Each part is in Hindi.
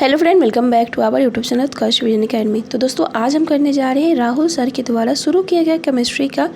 Hello friend, welcome back to our YouTube channel Utkarsh vision academy. तो दोस्तों आज हम करने जा रहे हैं राहुल सर के द्वारा शुरू किया गया केमिस्ट्री का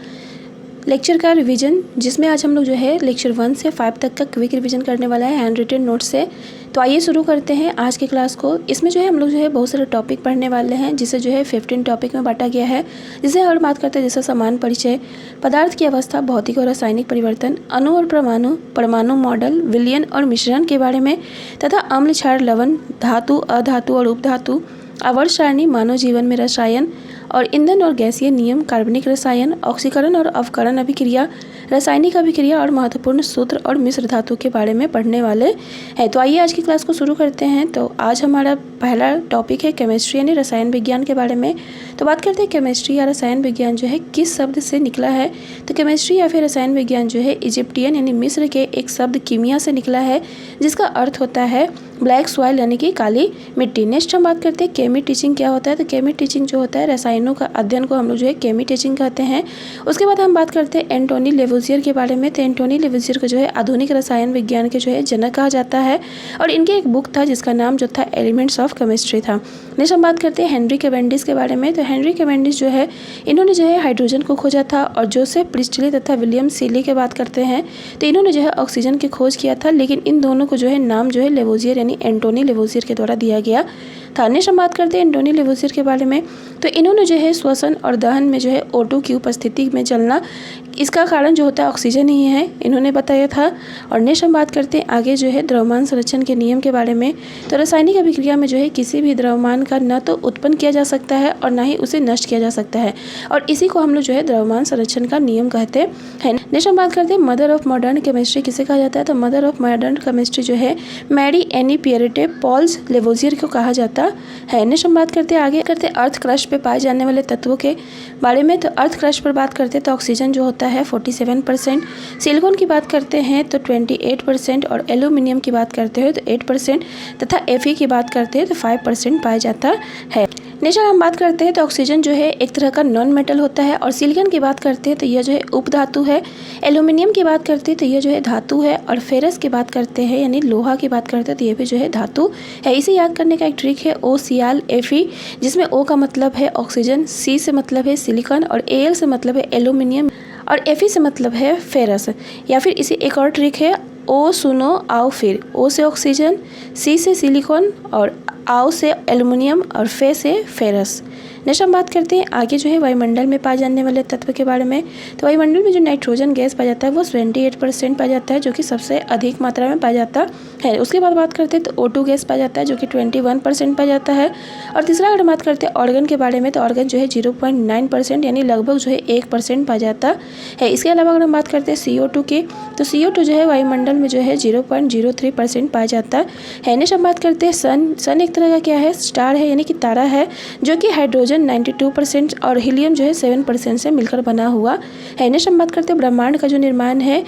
लेक्चर का रिवीजन, जिसमें आज हम लोग जो है लेक्चर 1 से 5 तक का क्विक रिवीजन करने वाला है हैंड रिटन नोट से। तो आइए शुरू करते हैं आज की क्लास को। इसमें जो है हम लोग जो है बहुत सारे टॉपिक पढ़ने वाले हैं, जिसे जो है 15 टॉपिक में बांटा गया है। जिसे और बात करते हैं जैसे समान परिचय, पदार्थ की अवस्था, भौतिक और रासायनिक परिवर्तन, अणु और परमाणु, परमाणु मॉडल, विलयन और मिश्रण के बारे में, तथा अम्ल, क्षार, लवण, धातु, अधातु और उपधातु, आवर्त सारणी, मानव जीवन में रसायन और ईंधन और गैसीय नियम, कार्बनिक रसायन, ऑक्सीकरण और अवकरण अभिक्रिया, रासायनिक अभिक्रिया और महत्वपूर्ण सूत्र और मिश्र धातु के बारे में पढ़ने वाले हैं। तो आइए आज की क्लास को शुरू करते हैं। तो आज हमारा पहला टॉपिक है केमिस्ट्री यानी रसायन विज्ञान के बारे में। तो बात करते हैं केमिस्ट्री या रसायन विज्ञान जो है किस शब्द से निकला है। तो केमिस्ट्री या फिर रसायन विज्ञान जो है इजिप्टियन यानी मिस्र के एक शब्द कीमिया से निकला है, जिसका अर्थ होता है ब्लैक सॉइल यानी कि काली मिट्टी। नेक्स्ट हम बात करते हैं केमी टीचिंग क्या होता है। तो केमी टीचिंग जो होता है रसायनों का अध्ययन को हम लोग जो है केमी टीचिंग कहते हैं। उसके बाद हम बात करते हैं एंटोनी लेवोजियर के बारे में। तो एंटोनी लेवोजियर को जो है आधुनिक रसायन विज्ञान के जो है जनक कहा जाता है, और इनके एक बुक था जिसका नाम जो था एलिमेंट्स ऑफ केमिस्ट्री था। नेक्स्ट हम बात करते हैं हेनरी कैवेंडिश के बारे में। तो हेनरी कैवेंडिश जो है इन्होंने जो है हाइड्रोजन को खोजा था, और जोसेफ प्रिस्टली तथा विलियम सीली की बात करते हैं तो इन्होंने जो है ऑक्सीजन की खोज किया था, लेकिन इन दोनों को जो है नाम जो है लेवोजियर यानी एंटोनी लेवोजियर के द्वारा दिया गया था। नेक्स्ट हम बात करते हैं एंटोनी लेवोजियर के बारे में। तो इन्होंने जो है श्वसन और दहन में जो है O2 की उपस्थिति में जलना, इसका कारण जो होता है ऑक्सीजन ही है, इन्होंने बताया था। और नेक्स्ट हम बात करते हैं आगे जो है द्रव्यमान संरक्षण के नियम के बारे में। तो रासायनिक अभिक्रिया में जो है किसी भी द्रव्यमान का न तो उत्पन्न किया जा सकता है और न ही उसे नष्ट किया जा सकता है, और इसी को हम लोग जो है द्रव्यमान संरक्षण का नियम कहते हैं। नेक्स्ट हम बात करते हैं मदर ऑफ मॉडर्न केमिस्ट्री किसे कहा जाता है। तो मदर ऑफ मॉडर्न केमिस्ट्री जो है मैरी एनी पियरेटे पॉल्स लेवोजियर को कहा जाता है। नेक्स्ट हम बात करते हैं आगे करते हैं अर्थ क्रस्ट पे पाए जाने वाले तत्वों के बारे में। तो अर्थ क्रस्ट पर बात करते हैं तो ऑक्सीजन जो होता है 47%, सिलिकॉन की बात करते हैं तो 28%, और एल्यूमिनियम की बात करते हैं तो 8%, तथा Fe की बात करते हैं तो 5% पाया जाता है। नेक्स्ट हम बात करते हैं तो ऑक्सीजन जो है एक तरह का नॉन मेटल होता है, और सिलिकॉन की बात करते हैं तो यह जो है उपधातु है, एल्यूमिनियम की बात करते हैं तो यह जो है धातु है, और फेरस की बात करते हैं यानी लोहा की बात करते हैं तो यह भी जो है धातु है। इसे याद करने का एक ट्रिक है OCl Fe, जिसमें O का मतलब है ऑक्सीजन, C से मतलब है सिलिकॉन, और Al से मतलब है एल्यूमिनियम, और Fe से मतलब है फेरस। या फिर इसी एक और ट्रिक है O सुनो आओ फिर, O से ऑक्सीजन, C से सिलिकॉन, और आओ से एल्युमिनियम, और फे से फेरस। नेक्स्ट हम बात करते हैं आगे जो है वायुमंडल में पाए जाने वाले तत्व के बारे में। तो वायुमंडल में जो नाइट्रोजन गैस पाया जाता है वो 28% पाया जाता है, जो कि सबसे अधिक मात्रा में पाया जाता है। उसके बाद बात करते हैं तो O2 गैस पाया जाता है जो कि 21% पाया जाता है। और तीसरा अगर बात करते हैं ऑर्गन के बारे में, तो ऑर्गन जो है 0.9% यानी लगभग जो है 1% पाया जाता है। इसके अलावा अगर हम बात करते हैं CO2 की, तो CO2 जो है वायुमंडल में जो है 0.03% पाया जाता है। नेक्स्ट हम बात करते हैं सन एक तरह का क्या है, स्टार है यानी कि तारा है, जो कि हाइड्रोजन 92% और हीलियम जो है 7% से मिलकर बना हुआ है। नेक्स्ट हम बात करते हैं ब्रह्मांड का जो निर्माण है,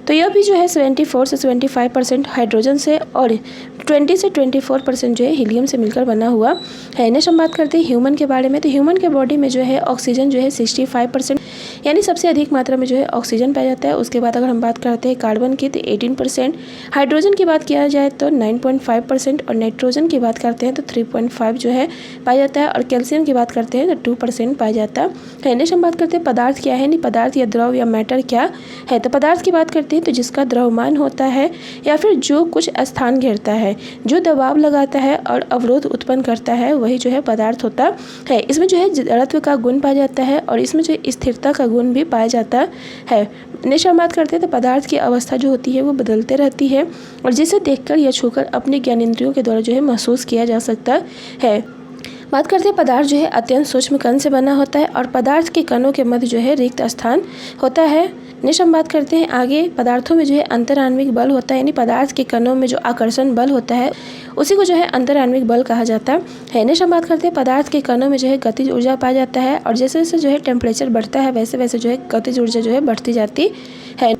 तो यह भी जो है 74 से 75% हाइड्रोजन से और 20 से 24% जो है हीलियम से मिलकर बना हुआ है। नेक्स्ट हम बात करते हैं ह्यूमन के बारे में। तो ह्यूमन के बॉडी में जो है ऑक्सीजन जो है 65% यानी सबसे अधिक मात्रा में जो है ऑक्सीजन पाया जाता है। उसके बाद अगर हम बात करते हैं कार्बन की तो 18%, हाइड्रोजन की बात किया जाए तो 9.5%, और नाइट्रोजन की बात करते हैं तो 3.5 जो है पाया जाता है, और कैल्शियम की बात करते हैं तो 2% पाया जाता है। नेक्स्ट हम बात करते हैं पदार्थ क्या है, यानी पदार्थ या द्रव या मैटर क्या है। तो पदार्थ की बात करते हैं तो जिसका द्रव्यमान होता है या फिर जो कुछ स्थान घेरता है, जो दबाव लगाता है और अवरोध उत्पन्न करता है, वही जो है पदार्थ होता है। इसमें जो है जड़त्व का गुण पाया जाता है, और इसमें जो है स्थिरता का गुण भी पाया जाता है। नेक्स्ट हम बात करते हैं तो पदार्थ की अवस्था जो होती है वो बदलते रहती है, और जिसे देखकर या छूकर अपने ज्ञानेंद्रियों के द्वारा जो है महसूस किया जा सकता है। बात करते हैं पदार्थ जो है अत्यंत सूक्ष्म कण से बना होता है, और पदार्थ के कणों के मध्य जो है रिक्त स्थान होता है। नेक्स्ट हम बात करते हैं आगे पदार्थों में जो है अंतराण्विक बल होता है, यानी पदार्थ के कणों में जो आकर्षण बल होता है उसी को जो है अंतराण्विक बल कहा जाता है। नेक्स्ट हम बात करते हैं पदार्थ के कणों में जो है गतिज ऊर्जा पाया जाता है, और जैसे जैसे जो है टेम्परेचर बढ़ता है वैसे वैसे जो है गतिज ऊर्जा जो है बढ़ती जाती है।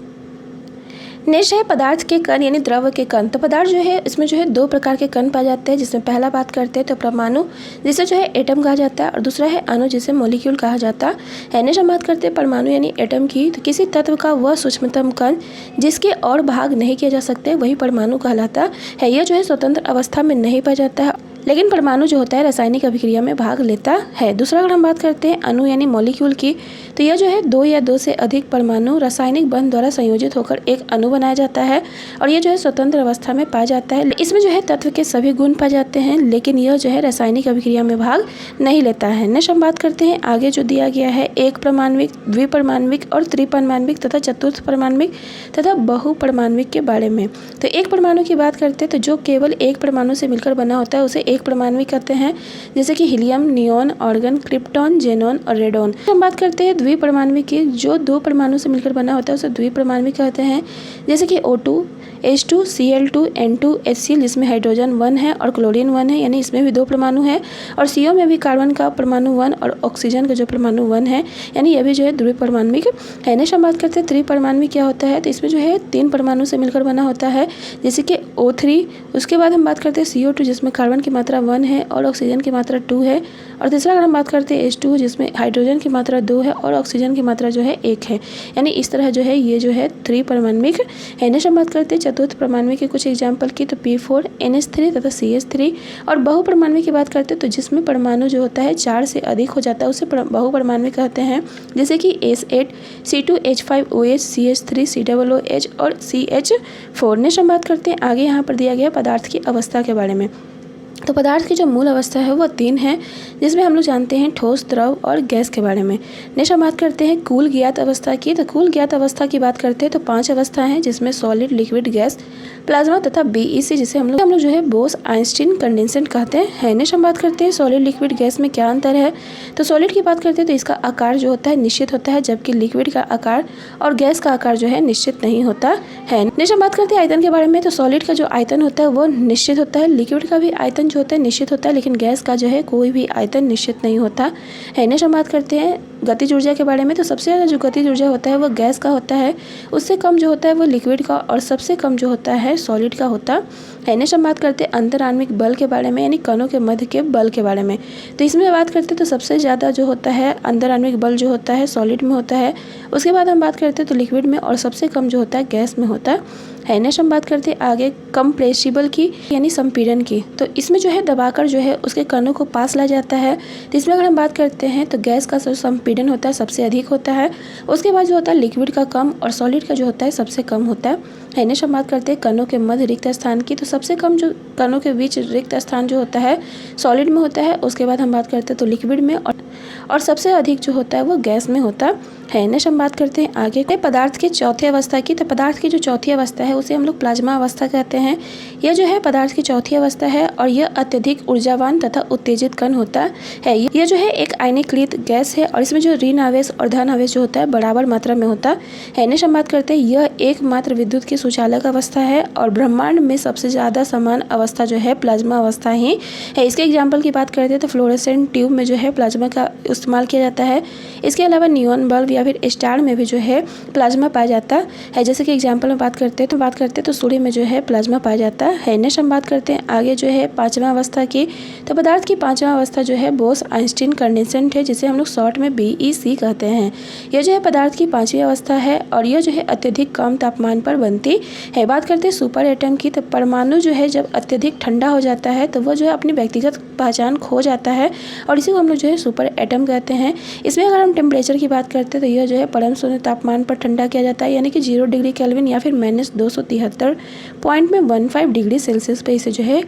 नेक्स्ट है पदार्थ के कण यानी द्रव के कण। तो पदार्थ जो है इसमें जो है दो प्रकार के कण पाए जाते हैं, जिसमें पहला बात करते हैं तो परमाणु, जिसे जो है एटम कहा जाता है, और दूसरा है अणु, जिसे मॉलिक्यूल कहा जाता है। नेक्स्ट हम बात करते हैं परमाणु यानी एटम की। तो किसी तत्व का वह सूक्ष्मतम कण जिसके और भाग नहीं किए जा सकते वही परमाणु कहलाता है। यह जो है स्वतंत्र अवस्था में नहीं पाया जाता है, लेकिन परमाणु जो होता है रासायनिक अभिक्रिया में भाग लेता है। दूसरा अगर हम बात करते हैं अणु यानी मॉलिक्यूल की, तो यह जो है दो या दो से अधिक परमाणु रासायनिक बंध द्वारा संयोजित होकर एक अणु बनाया जाता है, और यह जो है स्वतंत्र अवस्था में पाया जाता है। इसमें जो है तत्व के सभी गुण पाए जाते हैं, लेकिन यह जो है रासायनिक अभिक्रिया में भाग नहीं लेता है। नेक्स्ट हम बात करते हैं आगे जो दिया गया है एक परमाण्विक, द्विपरमाण्विक और त्रिपरमाण्विक तथा चतुर्थ परमाण्विक तथा बहुपरमाण्विक के बारे में। तो एक परमाणु की बात करते हैं तो जो केवल एक परमाणु से मिलकर बना होता है उसे एक परमाण्विक कहते हैं, जैसे कि helium, neon, organ, krypton, xenon और रेडॉन। हम बात करते हैं द्विपरमाण्विक की, जो दो परमाणु से मिलकर बना होता है उसे द्विपरमाण्विक कहते हैं, जैसे कि O2, H2, Cl2, N2, HCl, जिसमें हाइड्रोजन 1 है और क्लोरीन 1 है, यानी इसमें भी दो परमाणु है, और CO में भी कार्बन का परमाणु 1 और ऑक्सीजन का जो परमाणु 1 है, यानी यह भी जो है द्विपरमाण्विक है। नेक्स्ट हम बात करते हैं त्रिपरमाण्विक क्या होता है। तो इसमें जो है तीन परमाणु से मिलकर बना होता है, जैसे कि O3। उसके बाद हम बात करते हैं CO2, जिसमें कार्बन की मात्रा 1 है और ऑक्सीजन की मात्रा 2 है, और तीसरा अगर हम बात करते हैं H2, जिसमें हाइड्रोजन की मात्रा 2 है और ऑक्सीजन की मात्रा जो है 1 है, यानी इस तरह जो है ये जो है त्रिपरमाण्विक है। नेक्स्ट हम बात करते हैं चतुर्थ परमाण्विक के कुछ एग्जाम्पल की, तो P4, NH3 तथा CH3। और बहुपरमाण्विक की बात करते हैं तो जिसमें परमाणु जो होता है 4 से अधिक हो जाता है उसे बहुपरमाण्विक कहते हैं, जैसे कि S8, C2H5OH, CH3, COOH और CH4। नेक्स्ट हम बात करते हैं आगे यहाँ पर दिया गया पदार्थ की अवस्था के बारे में। तो पदार्थ की जो मूल अवस्था है वह 3 है, जिसमें हम लोग जानते हैं ठोस, द्रव और गैस के बारे में। नेक्स्ट हम बात करते हैं कुल ज्ञात अवस्था की। तो कुल ज्ञात अवस्था की बात करते हैं तो 5 अवस्था हैं, जिसमें सॉलिड, लिक्विड, गैस, प्लाज्मा तथा BEC, जिसे हम लोग जो है बोस आइंस्टीन कंडेंसेट कहते हैं। नेक्स्ट हम बात करते हैं सॉलिड, लिक्विड, गैस में क्या अंतर है। तो सॉलिड की बात करते हैं तो इसका आकार जो होता है निश्चित होता है, जबकि लिक्विड का आकार और गैस का आकार जो है निश्चित नहीं होता है। नेक्स्ट हम बात करते हैं आयतन के बारे में। तो सॉलिड का जो आयतन होता है वो निश्चित होता है, लिक्विड का भी आयतन जो होता है निश्चित होता है, लेकिन गैस का जो है कोई भी आयतन निश्चित नहीं होता है। नेक्स्ट हम बात करते हैं गतिज ऊर्जा के बारे में। तो सबसे ज़्यादा जो गतिज ऊर्जा होता है वो गैस का होता है, उससे कम जो होता है वो लिक्विड का, और सबसे कम जो होता है सॉलिड का होता है। नेक्स्ट हम बात करते हैं अंतराण्विक बल के बारे में, यानी कणों के मध्य के बल के बारे में। तो इसमें बात करते हैं तो सबसे ज़्यादा जो होता है अंतराण्विक बल जो होता है सॉलिड में होता है। उसके बाद हम बात करते हैं तो लिक्विड में, और सबसे कम जो होता है गैस में होता है। नेक्स्ट हम बात करते हैं आगे कंप्रेसिबल की, यानी संपीड़न की। तो इसमें जो है दबाकर जो है उसके कणों को पास लाया जाता है। तो इसमें अगर हम बात करते हैं तो गैस का जो संपीड़न होता है सबसे अधिक होता है, उसके बाद जो होता है लिक्विड का कम, और सॉलिड का जो होता है सबसे कम होता है। नेक्स्ट हम बात करते हैं कणों के मध्य रिक्त स्थान की। तो सबसे कम जो कणों के बीच रिक्त स्थान जो होता है सॉलिड में होता है। उसके बाद हम बात करते हैं तो लिक्विड में, और सबसे अधिक जो होता है वो गैस में होता है। नेक्स्ट हम बात करते हैं आगे पदार्थ की चौथी अवस्था की। तो पदार्थ की जो चौथी अवस्था है उसे हम लोग प्लाज्मा अवस्था कहते हैं। यह जो है पदार्थ की चौथी अवस्था है, और यह अत्यधिक ऊर्जावान तथा उत्तेजित कण होता है। यह जो है एक आयनीकृत गैस है, और इसमें जो ऋण आवेश और धन आवेश जो होता है बराबर मात्रा में होता है। नेक्स्ट हम बात करते हैं यह एकमात्र विद्युत की सुचालक अवस्था है, और ब्रह्मांड में सबसे ज़्यादा समान अवस्था जो है प्लाज्मा अवस्था ही है। इसके एग्जाम्पल की बात करते हैं तो फ्लोरेसेंट ट्यूब में जो है प्लाज्मा का इस्तेमाल किया जाता है। इसके अलावा नियॉन बल्ब या फिर स्टार में भी जो है प्लाज्मा पाया जाता है। जैसे कि एग्जाम्पल में बात करते हैं तो सूर्य में जो है प्लाज्मा पाया जाता है। नेक्स्ट हम बात करते हैं आगे जो है पांचवा अवस्था की। तो पदार्थ की पांचवा अवस्था जो है बोस आइंस्टीन कंडेंसेट है, जिसे हम लोग शॉर्ट में BEC कहते हैं। यह जो है पदार्थ की पांचवी अवस्था है, और यह जो है अत्यधिक कम तापमान पर बनती है। बात करते हैं सुपर एटम की। तो परमाणु जो है जब अत्यधिक ठंडा हो जाता है तो वह जो है अपनी व्यक्तिगत पहचान खो जाता है, और इसी को हम लोग जो है सुपर एटम कहते हैं। इसमें अगर हम टेम्परेचर की बात करते हैं तो यह जो है परम शून्य तापमान पर ठंडा किया जाता है, यानी कि 0 डिग्री केल्विन या फिर -273.15 डिग्री सेल्सियस पे इसे जो है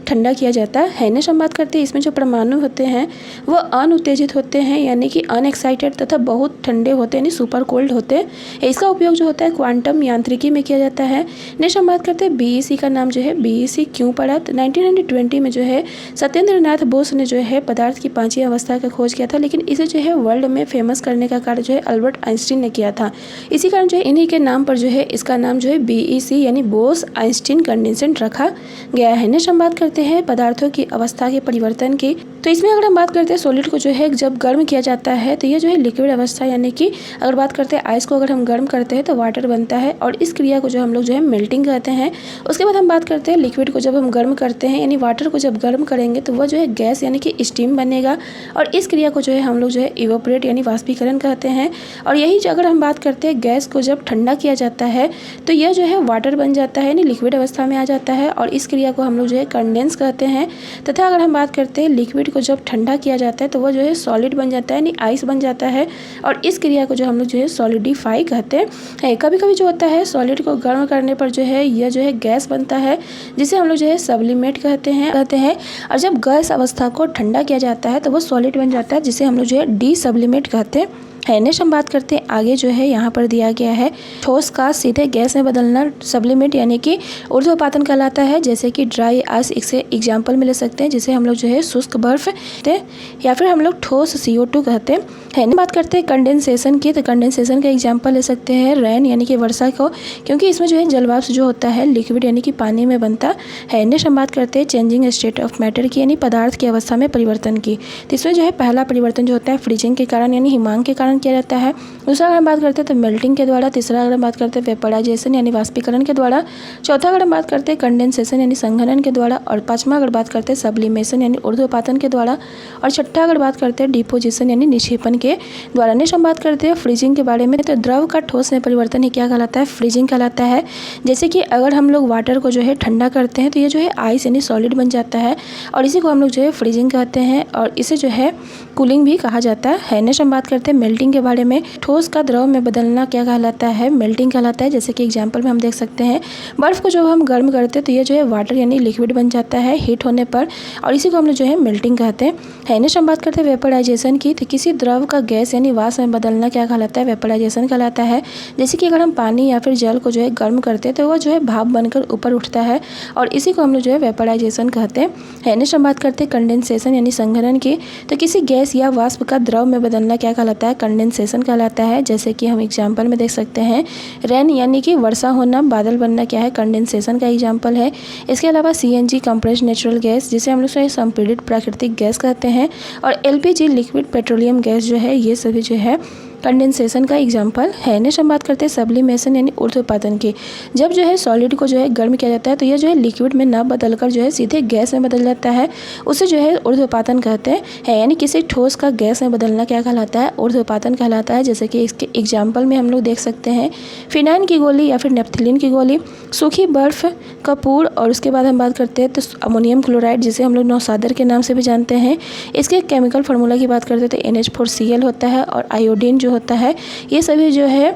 ठंडा किया जाता है। नेक्स्ट हम बात करते हैं इसमें जो परमाणु होते हैं वो अनउत्तेजित होते हैं, यानी कि अनएक्साइटेड तथा बहुत ठंडे होते हैं, यानी सुपर कोल्ड होते हैं। इसका उपयोग जो होता है क्वांटम यांत्रिकी में किया जाता है। नेक्स्ट हम बात करते हैं BEC का नाम जो है BEC क्यों पड़ा। तो 1920 में जो है सत्येंद्र नाथ बोस ने जो है पदार्थ की पांचवी अवस्था का खोज किया था, लेकिन इसे जो है वर्ल्ड में फेमस करने का कार्य जो है अल्बर्ट आइंस्टीन ने किया था। इसी कारण जो है इन्हीं के नाम पर जो है इसका नाम जो है BEC यानी बोस आइंस्टीन कंडेंसेट रखा गया है। नेक्स्ट हम बात करते हैं पदार्थों की अवस्था के परिवर्तन की। तो इसमें अगर हम बात करते हैं सॉलिड को जो है जब गर्म किया जाता है तो ये जो है लिक्विड अवस्था, यानी कि अगर बात करते हैं आइस को अगर हम गर्म करते हैं तो वाटर बनता है और इस क्रिया को जो हम लोग जो है मेल्टिंग कहते हैं। उसके बाद हम बात करते हैं लिक्विड को जब हम गर्म करते हैं, यानी वाटर को जब गर्म करेंगे तो वह जो है गैस यानी कि स्टीम बनेगा और इस क्रिया को जो है हम लोग जो है इवेपोरेट यानी वाष्पीकरण कहते हैं। और यही अगर हम बात करते हैं गैस को जब ठंडा किया जाता है तो यह जो है वाटर बन जाता है, यानी लिक्विड अवस्था में आ जाता है और इस क्रिया को हम लोग जो है कंडेंस कहते हैं। तथा अगर हम बात करते हैं लिक्विड को जब ठंडा किया जाता है तो वह जो है सॉलिड बन जाता है, यानी आइस बन जाता है और इस क्रिया को जो हम लोग जो है सॉलिडिफाई कहते हैं। कभी कभी जो होता है सॉलिड को गर्म करने पर जो है यह जो है गैस बनता है जिसे हम लोग जो है सब्लिमेट कहते हैं और जब गैस अवस्था को ठंडा किया जाता है तो वह सॉलिड बन जाता है जिसे हम लोग जो है डी सब्लिमेट कहते हैं। नेक्स्ट हम बात करते हैं आगे जो है यहाँ पर दिया गया है ठोस का सीधे गैस में बदलना सब्लिमेट यानी कि ऊर्ध्वपातन कहलाता है। जैसे कि ड्राई आइस इससे एग्जाम्पल में ले सकते हैं, जिसे हम लोग जो है शुष्क बर्फ कहते हैं या फिर हम लोग ठोस CO2 कहते हैं। बात करते हैं कंडेंसेशन की, तो कंडेंसेशन का एग्जाम्पल ले सकते हैं रेन यानी कि वर्षा को, क्योंकि इसमें जो है जलवाष्प जो होता है लिक्विड यानी कि पानी में बनता है। नेक्स्ट हम बात करते हैं चेंजिंग स्टेट ऑफ मैटर की, यानी पदार्थ की अवस्था में परिवर्तन की। तो इसमें जो है पहला परिवर्तन जो होता है फ्रीजिंग के कारण यानी हिमांक के कारण किया जाता है। दूसरा अगर हम बात करते हैं तो मेल्टिंग के द्वारा। तीसरा अगर हम बात करते हैं वेपराइजेशन यानी वाष्पीकरण के द्वारा। चौथा अगर हम बात करते हैं कंडेंसेशन यानी संघनन के द्वारा। और पांचवा अगर बात करते हैं सब्लिमेशन यानी ऊर्ध्वपातन के द्वारा। और छठा अगर बात करते हैं डिपोजिशन यानी निक्षेपण के द्वारा। नेक्स्ट हम बात करते हैं फ्रीजिंग के बारे में, तो द्रव का ठोस में परिवर्तन ही क्या कहलाता है, फ्रीजिंग कहलाता है। जैसे कि अगर हम लोग वाटर को जो है ठंडा करते हैं तो ये जो है आइस यानी सॉलिड बन जाता है और इसी को हम लोग जो है फ्रीजिंग कहते हैं और इसे जो है कूलिंग भी कहा जाता है। नेक्स्ट हम बात करते हैं मेल्टिंग के बारे में। ठोस का द्रव में बदलना क्या कहलाता है, मेल्टिंग कहलाता है। जैसे कि एग्जांपल में हम देख सकते हैं बर्फ को जब हम गर्म करते हैं तो ये जो है वाटर यानी लिक्विड बन जाता है हीट होने पर और इसी को हम लोग जो है मेल्टिंग कहते हैं। नेक्स्ट हम बात करते हैं वेपराइजेशन की, तो किसी द्रव का गैस यानी वाष्प में बदलना क्या कहलाता है, वेपराइजेशन कहलाता है। जैसे कि अगर हम पानी या फिर जल को जो है गर्म करते हैं तो वह जो है भाप बनकर ऊपर उठता है और इसी को हम लोग जो है वेपराइजेशन कहते हैं। नेक्स्ट हम बात करते हैं कंडेंसेशन यानी संघनन की, तो किसी गैस या वाष्प का द्रव में बदलना क्या कहलाता है, कंडेंसेशन कहलाता है। जैसे कि हम एग्जाम्पल में देख सकते हैं रेन यानी कि वर्षा होना, बादल बनना क्या है, कंडेंसेशन का एग्जाम्पल है। इसके अलावा CNG कंप्रेस्ड नेचुरल गैस जिसे हम लोग संपीड़ित प्राकृतिक गैस कहते हैं और LPG लिक्विड पेट्रोलियम गैस जो है ये सभी जो है कंडेंसेशन का एग्जाम्पल है। नेक्स्ट हम बात करते हैं सब्लिमेशन यानी ऊर्ध्वपातन की। जब जो है सॉलिड को जो है गर्म किया जाता है तो यह जो है लिक्विड में ना बदलकर जो है सीधे गैस में बदल जाता है, उसे जो है ऊर्ध्वपातन कहते हैं। यानी किसी ठोस का गैस में बदलना क्या कहलाता है, ऊर्ध्वपातन कहलाता है। जैसे कि इसके एग्जाम्पल में हम लोग देख सकते हैं फिनाइन की गोली या फिर नेफ्थलीन की गोली, सूखी बर्फ, कपूर और उसके बाद हम बात करते हैं तो अमोनियम क्लोराइड जिसे हम लोग नौसादर के नाम से भी जानते हैं। इसके केमिकल फार्मूला की बात करते हैं तो NH4Cl होता है और आयोडीन जो होता है ये सभी जो है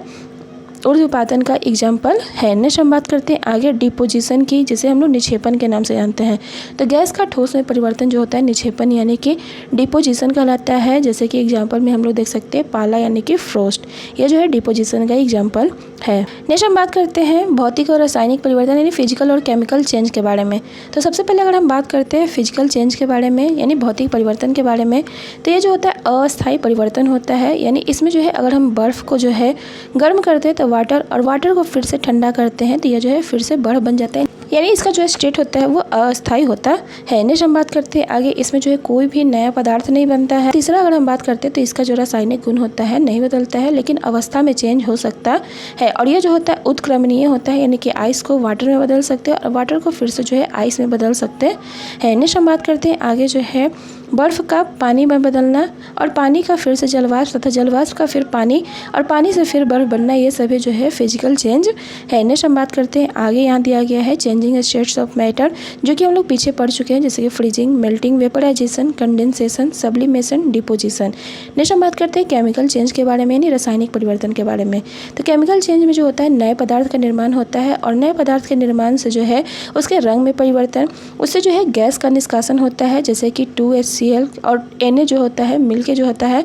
ऊर्ध्वपातन का एग्जाम्पल है। नेक्स्ट हम बात करते हैं आगे डिपोजिशन की, जिसे हम लोग निक्षेपण के नाम से जानते हैं। तो गैस का ठोस में परिवर्तन जो होता है निक्षेपण यानी कि डिपोजिशन कहलाता है। जैसे कि एग्जाम्पल में हम लोग देख सकते हैं पाला यानी कि फ्रोस्ट, ये जो है डिपोजिशन का एग्जाम्पल है। नेक्स्ट हम बात करते हैं भौतिक और रासायनिक परिवर्तन यानी फिजिकल और केमिकल चेंज के बारे में। तो सबसे पहले अगर हम बात करते हैं फिजिकल चेंज के बारे में यानी भौतिक परिवर्तन के बारे में, तो ये जो होता है अस्थायी परिवर्तन होता है। यानी इसमें जो है अगर हम बर्फ़ को जो है गर्म करते हैं तो वाटर को फिर से ठंडा करते हैं तो यह जो है फिर से बर्फ बन जाता है, यानी इसका जो स्टेट होता है वो अस्थायी होता है। नेक्स्ट हम बात करते हैं आगे, इसमें जो है कोई भी नया पदार्थ नहीं बनता है। तीसरा अगर हम बात करते हैं तो इसका जो रासायनिक गुण होता है नहीं बदलता है, लेकिन अवस्था में चेंज हो सकता है और ये जो होता है उत्क्रमणीय होता है, यानी कि आइस को वाटर में बदल सकते हैं और वाटर को फिर से जो है आइस में बदल सकते हैं। नेक्स्ट हम बात करते हैं आगे जो है बर्फ़ का पानी में बदलना और पानी का फिर से जलवाष्प तथा जलवाष्प का फिर पानी और पानी से फिर बर्फ़ बनना, ये सभी जो है फिजिकल चेंज है। नेक्स्ट हम बात करते हैं आगे, यहाँ दिया गया है चेंजिंग स्टेट्स ऑफ मैटर, जो कि हम लोग पीछे पढ़ चुके हैं, जैसे कि freezing, melting, vaporisation, condensation, sublimation, deposition. Next हम बात करते हैं केमिकल चेंज के बारे में यानी रासायनिक परिवर्तन के बारे में। तो केमिकल चेंज में जो होता है नए पदार्थ का निर्माण होता है और नए पदार्थ के निर्माण से जो है उसके रंग में परिवर्तन, उससे जो है गैस का निष्कासन होता है, जैसे कि 2HCl और Na जो होता है मिलके जो होता है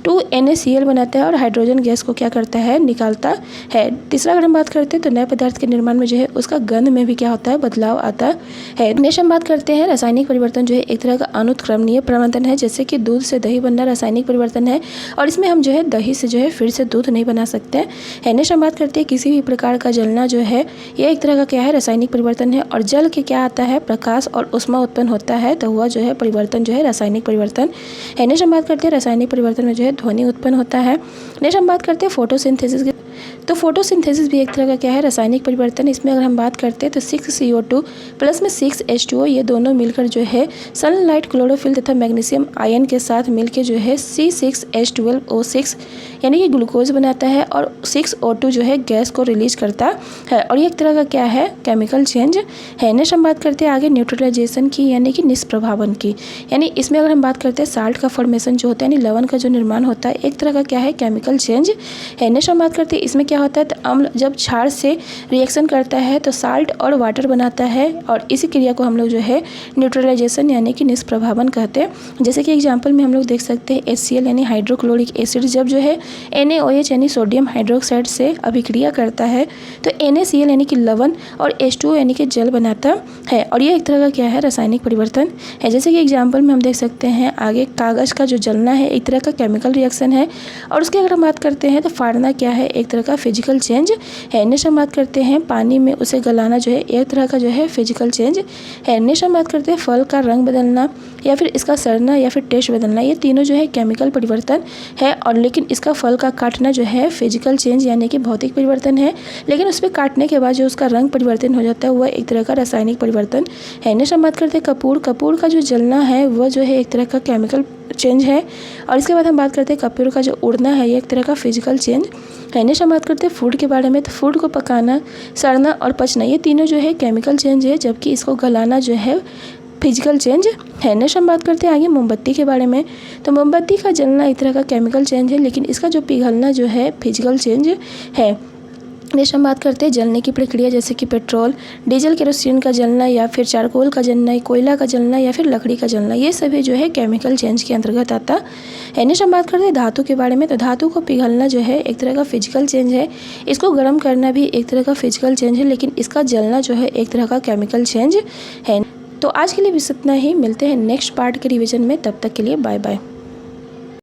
2NaCl बनाता है और हाइड्रोजन गैस को क्या करता है, निकालता है। तीसरा अगर हम बात करते हैं तो नए पदार्थ के निर्माण में जो है उसका गंध में भी क्या होता है, बदलाव आता है। नेक्स्ट हम बात करते हैं रासायनिक परिवर्तन जो है एक तरह का अनुत्क्रमणीय परिवर्तन है, जैसे कि दूध से दही बनना रासायनिक परिवर्तन है और इसमें हम जो है दही से जो है फिर से दूध नहीं बना सकते हैं। नेक्स्ट हम बात करते हैं किसी भी प्रकार का जलना जो है यह एक तरह का क्या है, रासायनिक परिवर्तन है और जल के क्या आता है, प्रकाश और ऊष्मा उत्पन्न होता है तो वह जो है परिवर्तन जो है रासायनिक परिवर्तन है। नेक्स्ट हम बात करते हैं रासायनिक परिवर्तन में जो है ध्वनि उत्पन्न होता है। नेक्स्ट हम बात करते हैं फोटोसिंथेसिस की। तो फोटोसिंथेसिस भी एक तरह का क्या है, रासायनिक परिवर्तन। इसमें अगर हम बात करते हैं तो 6CO2 प्लस में 6H2O ये दोनं मिलकर जो है सनलाइट, क्लोरोफिल तथा मैग्नीशियम आयन के साथ मिलकर जो है C6H12O6 यानी कि ग्लूकोज बनाता है और 6O2 जो है गैस को रिलीज करता है और ये एक तरह का क्या है, केमिकल चेंज है। नेक्स्ट हम बात करते हैं आगे न्यूट्रलाइजेशन की यानी कि निष्प्रभावन की। यानी इसमें अगर हम बात करते हैं साल्ट का फॉर्मेशन जो होता है यानी लवण का जो निर्माण होता है एक तरह का क्या है, केमिकल चेंज है। नेक्स्ट हम बात करते हैं इसमें क्या होता है, तो अम्ल जब क्षार से रिएक्शन करता है तो साल्ट और वाटर बनाता है और इसी क्रिया को हम लोग जो है न्यूट्रलाइजेशन यानी कि निष्प्रभावन कहते हैं। जैसे कि एग्जांपल में हम लोग देख सकते हैं HCl यानी हाइड्रोक्लोरिक एसिड जब जो है NaOH यानी सोडियम हाइड्रोक्साइड से अभिक्रिया करता है तो NaCl यानी कि लवण और H2O यानी कि जल बनाता है और ये एक तरह का क्या है, रासायनिक परिवर्तन है। जैसे कि एग्जाम्पल में हम देख सकते हैं आगे कागज़ का जो जलना है एक तरह का केमिकल रिएक्शन है और उसकी अगर हम बात करते हैं तो फाड़ना क्या है, एक तरह का फिजिकल चेंज है। नेक्स्ट हम बात करते हैं पानी में उसे गलाना जो है एक तरह का जो है फिजिकल चेंज है। नेक्स्ट हम बात करते हैं फल का रंग बदलना या फिर इसका सड़ना या फिर टेस्ट बदलना, ये तीनों जो है केमिकल परिवर्तन है और लेकिन इसका फल का काटना जो है फिजिकल चेंज यानी कि भौतिक परिवर्तन है, लेकिन उस पर काटने के बाद जो उसका रंग परिवर्तन हो जाता है वह एक तरह का रासायनिक परिवर्तन है। नेक्स्ट हम बात करते हैं कपूर का जो जलना है वह जो है एक तरह का केमिकल चेंज है और इसके बाद हम बात करते हैं कपूर का जो उड़ना है ये एक तरह का फिजिकल चेंज है। नेक्स्ट हम बात करते हैं फूड के बारे में, तो फूड को पकाना, सड़ना और पचना ये तीनों जो है केमिकल चेंज है, जबकि इसको गलाना जो है फिजिकल चेंज है। नेक्स्ट हम बात करते हैं आगे मोमबत्ती के बारे में, तो मोमबत्ती का जलना एक तरह का केमिकल चेंज है लेकिन इसका जो पिघलना जो है फिजिकल चेंज है। नेक्स्ट हम बात करते हैं जलने की प्रक्रिया, जैसे कि पेट्रोल, डीजल, केरोसिन का जलना या फिर चारकोल का जलना, कोयला का जलना या फिर लकड़ी का जलना, ये सभी जो है केमिकल चेंज के अंतर्गत आता है। नेक्स्ट हम बात करते हैं धातु के बारे में, तो धातु को पिघलना जो है एक तरह का फिजिकल चेंज है, इसको गर्म करना भी एक तरह का फिजिकल चेंज है लेकिन इसका जलना जो है एक तरह का केमिकल चेंज है। तो आज के लिए बस इतना ही, मिलते हैं नेक्स्ट पार्ट के रिविजन में, तब तक के लिए बाय बाय।